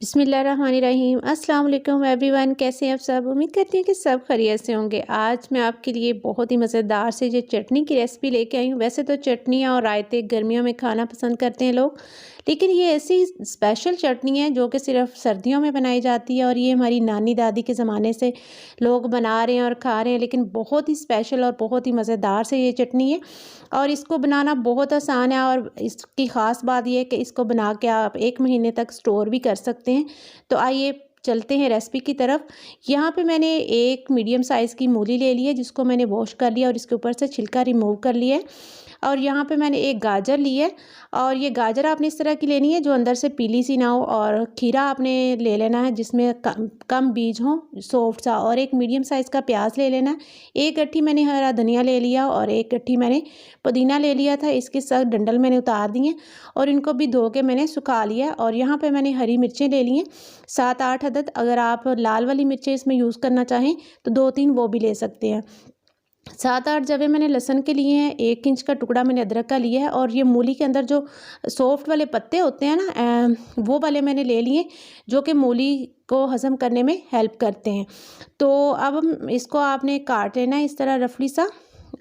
बिस्मिल्लाहिर्रहमानिर्रहीम। अस्सलाम वालेकुम एवरीवन, कैसे हैं आप सब। उम्मीद करती हूँ कि सब खैरियत से होंगे। आज मैं आपके लिए बहुत ही मज़ेदार से जो चटनी की रेसिपी लेके आई हूँ। वैसे तो चटनियाँ और रायते गर्मियों में खाना पसंद करते हैं लोग, लेकिन ये ऐसी स्पेशल चटनी है जो कि सिर्फ सर्दियों में बनाई जाती है और ये हमारी नानी दादी के ज़माने से लोग बना रहे हैं और खा रहे हैं। लेकिन बहुत ही स्पेशल और बहुत ही मज़ेदार से ये चटनी है और इसको बनाना बहुत आसान है। और इसकी ख़ास बात यह है कि इसको बना के आप 1 महीने तक स्टोर भी कर सकते हैं। तो आइए चलते हैं रेसिपी की तरफ। यहाँ पे मैंने एक मीडियम साइज़ की मूली ले ली है, जिसको मैंने वॉश कर लिया और इसके ऊपर से छिलका रिमूव कर लिया है। और यहाँ पे मैंने एक गाजर ली है और ये गाजर आपने इस तरह की लेनी है जो अंदर से पीली सी ना हो। और खीरा आपने ले लेना है जिसमें कम बीज हो, सॉफ्ट सा। और एक मीडियम साइज़ का प्याज ले लेना है। एक गट्ठी मैंने हरा धनिया ले लिया और एक गट्ठी मैंने पुदीना ले लिया था। इसके सब डंडल मैंने उतार दिए और इनको भी धो के मैंने सुखा लिया। और यहाँ पे मैंने हरी मिर्चें ले ली हैं 7-8 अदद। अगर आप लाल वाली मिर्चें इसमें यूज़ करना चाहें तो 2-3 वो भी ले सकते हैं। 7-8 जवे मैंने लहसुन के लिए हैं। 1 इंच का टुकड़ा मैंने अदरक का लिया है। और ये मूली के अंदर जो सॉफ्ट वाले पत्ते होते हैं ना, वो वाले मैंने ले लिए, जो कि मूली को हज़म करने में हेल्प करते हैं। तो अब इसको आपने काट लेना है इस तरह रफली सा।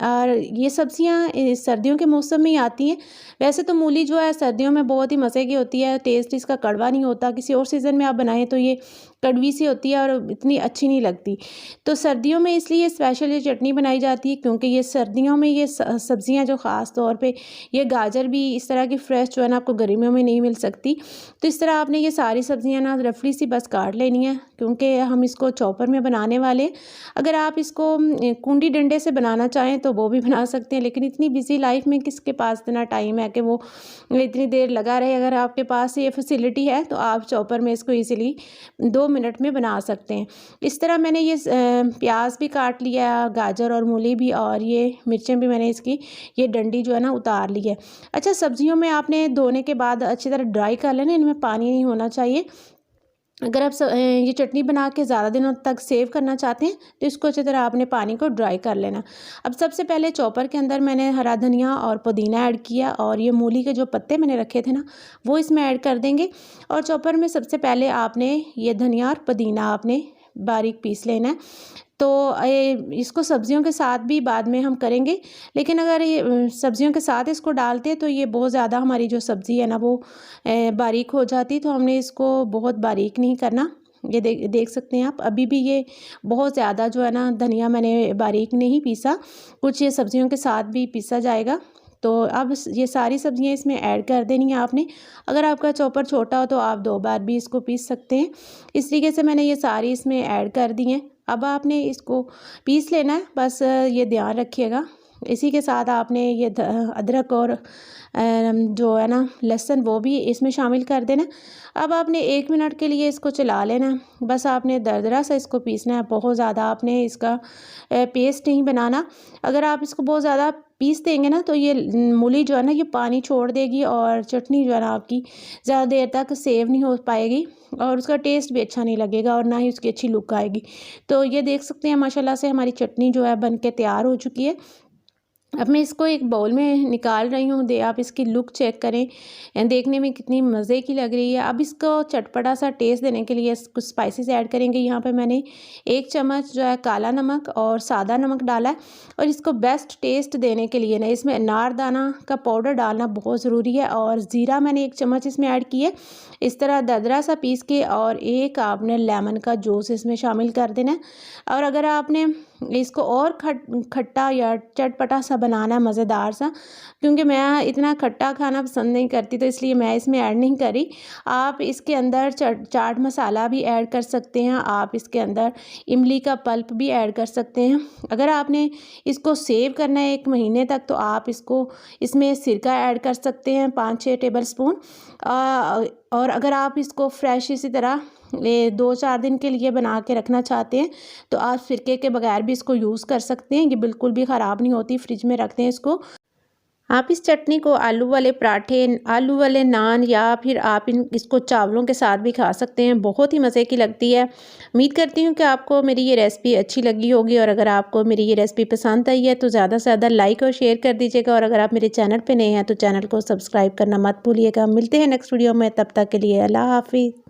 और ये सब्जियां सर्दियों के मौसम में ही आती हैं। वैसे तो मूली जो है सर्दियों में बहुत ही मज़े की होती है, टेस्ट इसका कड़वा नहीं होता। किसी और सीज़न में आप बनाएं तो ये कड़वी सी होती है और इतनी अच्छी नहीं लगती। तो सर्दियों में इसलिए स्पेशल ये चटनी बनाई जाती है, क्योंकि ये सर्दियों में ये सब्जियां जो ख़ास तौर पे ये गाजर भी इस तरह की फ्रेश जो है ना आपको गर्मियों में नहीं मिल सकती। तो इस तरह आपने ये सारी सब्जियां ना रफली सी बस काट लेनी है, क्योंकि हम इसको चॉपर में बनाने वाले हैं। अगर आप इसको कुंडी डंडे से बनाना चाहें तो वो भी बना सकते हैं, लेकिन इतनी बिजी लाइफ में किसके पास इतना टाइम है कि वो इतनी देर लगा रहे। अगर आपके पास ये फैसिलिटी है तो आप चॉपर में इसको ईज़िली 2 मिनट में बना सकते हैं। इस तरह मैंने ये प्याज भी काट लिया, गाजर और मूली भी, और ये मिर्चें भी मैंने इसकी ये डंडी जो है ना उतार ली है। अच्छा, सब्जियों में आपने धोने के बाद अच्छी तरह ड्राई कर लेना, इनमें पानी नहीं होना चाहिए। अगर आप ये चटनी बना के ज़्यादा दिनों तक सेव करना चाहते हैं तो इसको अच्छी तरह आपने पानी को ड्राई कर लेना। अब सबसे पहले चॉपर के अंदर मैंने हरा धनिया और पुदीना ऐड किया और ये मूली के जो पत्ते मैंने रखे थे ना वो इसमें ऐड कर देंगे। और चॉपर में सबसे पहले आपने ये धनिया और पुदीना आपने बारीक पीस लेना है। तो इसको सब्जियों के साथ भी बाद में हम करेंगे, लेकिन अगर ये सब्जियों के साथ इसको डालते हैं तो ये बहुत ज़्यादा हमारी जो सब्ज़ी है ना वो बारीक हो जाती। तो हमने इसको बहुत बारीक नहीं करना। ये देख सकते हैं आप, अभी भी ये बहुत ज़्यादा जो है ना धनिया मैंने बारीक नहीं पीसा, कुछ ये सब्जियों के साथ भी पीसा जाएगा। तो अब ये सारी सब्जियां इसमें ऐड कर देनी है आपने। अगर आपका चॉपर छोटा हो तो आप 2 बार भी इसको पीस सकते हैं। इस तरीके से मैंने ये सारी इसमें ऐड कर दी हैं। अब आपने इसको पीस लेना है, बस ये ध्यान रखिएगा। इसी के साथ आपने ये अदरक और जो है ना लहसुन वो भी इसमें शामिल कर देना। अब आपने 1 मिनट के लिए इसको चला लेना। बस आपने दरदरा सा इसको पीसना है, बहुत ज़्यादा आपने इसका पेस्ट नहीं बनाना। अगर आप इसको बहुत ज़्यादा पीस देंगे ना तो ये मूली जो है ना ये पानी छोड़ देगी और चटनी जो है ना आपकी ज़्यादा देर तक सेव नहीं हो पाएगी और उसका टेस्ट भी अच्छा नहीं लगेगा और ना ही उसकी अच्छी लुक आएगी। तो ये देख सकते हैं माशाल्लाह से हमारी चटनी जो है बन के तैयार हो चुकी है। अब मैं इसको एक बाउल में निकाल रही हूँ। आप इसकी लुक चेक करें, देखने में कितनी मज़े की लग रही है। अब इसको चटपटा सा टेस्ट देने के लिए कुछ स्पाइसेस ऐड करेंगे। यहाँ पे मैंने 1 चम्मच जो है काला नमक और सादा नमक डाला है। और इसको बेस्ट टेस्ट देने के लिए ना इसमें अनारदाना का पाउडर डालना बहुत ज़रूरी है। और ज़ीरा मैंने 1 चम्मच इसमें ऐड किया, इस तरह दरदरा सा पीस के। और एक आपने लेमन का जूस इसमें शामिल कर देना है। और अगर आपने इसको और खट्टा या चटपटा सा बनाना है, मज़ेदार सा, क्योंकि मैं इतना खट्टा खाना पसंद नहीं करती तो इसलिए मैं इसमें ऐड नहीं करी। आप इसके अंदर चाट मसाला भी ऐड कर सकते हैं। आप इसके अंदर इमली का पल्प भी ऐड कर सकते हैं। अगर आपने इसको सेव करना है 1 महीने तक तो आप इसमें सिरका ऐड कर सकते हैं 5-6 टेबल स्पून। और अगर आप इसको फ्रेश इसी तरह 2-4 दिन के लिए बना के रखना चाहते हैं तो आप सिरके के बगैर भी इसको यूज़ कर सकते हैं। ये बिल्कुल भी ख़राब नहीं होती, फ्रिज में रखते हैं इसको। आप इस चटनी को आलू वाले पराठे, आलू वाले नान या फिर आप इसको चावलों के साथ भी खा सकते हैं। बहुत ही मज़े की लगती है। उम्मीद करती हूँ कि आपको मेरी ये रेसिपी अच्छी लगी होगी। और अगर आपको मेरी ये रेसिपी पसंद आई है तो ज़्यादा से ज़्यादा लाइक और शेयर कर दीजिएगा। और अगर आप मेरे चैनल पे नए हैं तो चैनल को सब्सक्राइब करना मत भूलिएगा। मिलते हैं नेक्स्ट वीडियो में, तब तक के लिए अल्लाह हाफिज़।